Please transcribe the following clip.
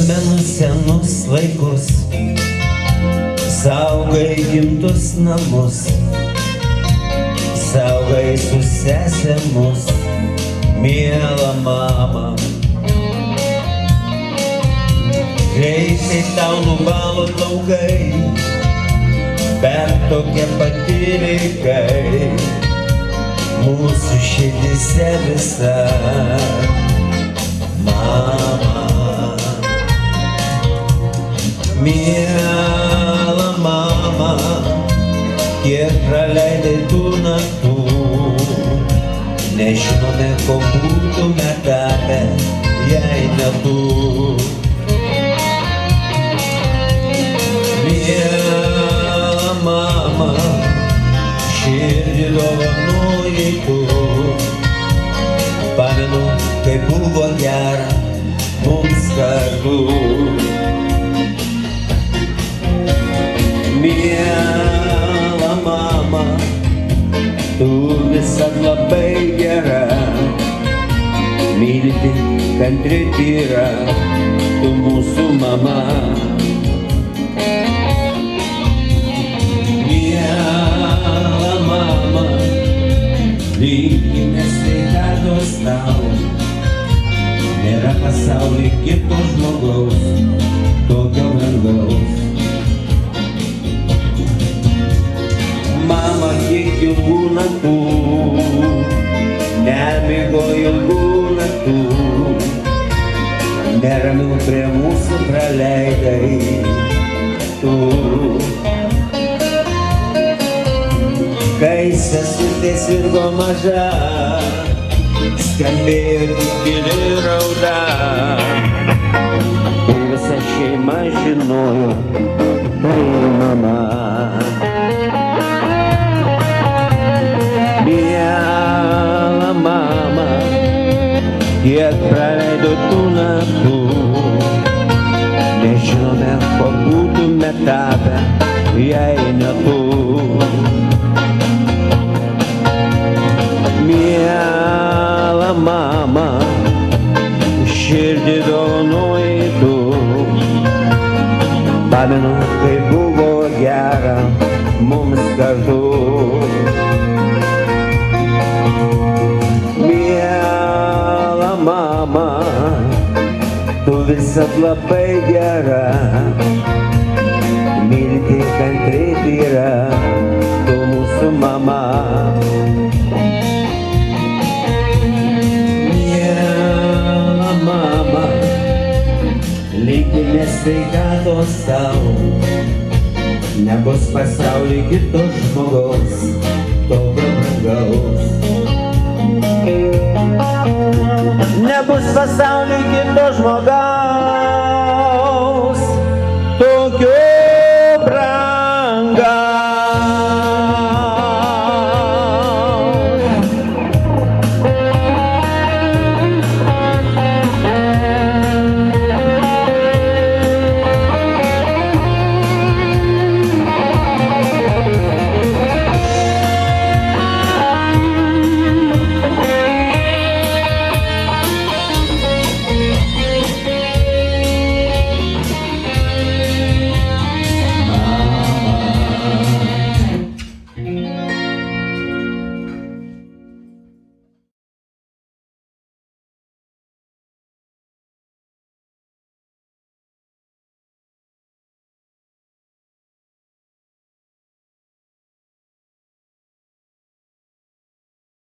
Prisimenu senus laikus, saugai gimtus namus, saugai su sese mus, miela mama. Greitai tau nubalo plaukai, bet tokie pati reikai mūsų širdise visa. Mama, miela mama, kiek praleidai tų naktų, nežinome, ko būtume tapę, jei ne tu. Miela mama, širdį dovanoji tu. Pamenu, kai buvo gera mums kartu. Miela mama, tu visad labai gera, mylinti, kantri tyra, tu mūsų mama. Miela mama, linkime sveikatos tau, nėra pasaulyje kito žmogaus, tokio brangaus. Mama, kiek ilgų naktų, nemigo ilgų naktų, neramių prie mūsų praleidai tu. Kai sesutė sirgo maža, skambėjo tik gili rauda, ir visa šeima žinojo, tai mama. Miela mama, kiek praleido tų naktų, nežinome, ko būtume tapę, jei ne tu. Miela mama, širdį dovanoji tu. Pamenu, kai buvo gera mums kartu. Miela mama, tu visad labai gera, mylinti, kantri tyra, tu mūsų mama. Linkime sveikatos tau, nebus pasaulyje kito žmogaus, tokio brangaus. Nebus pasaulyje kito žmogaus,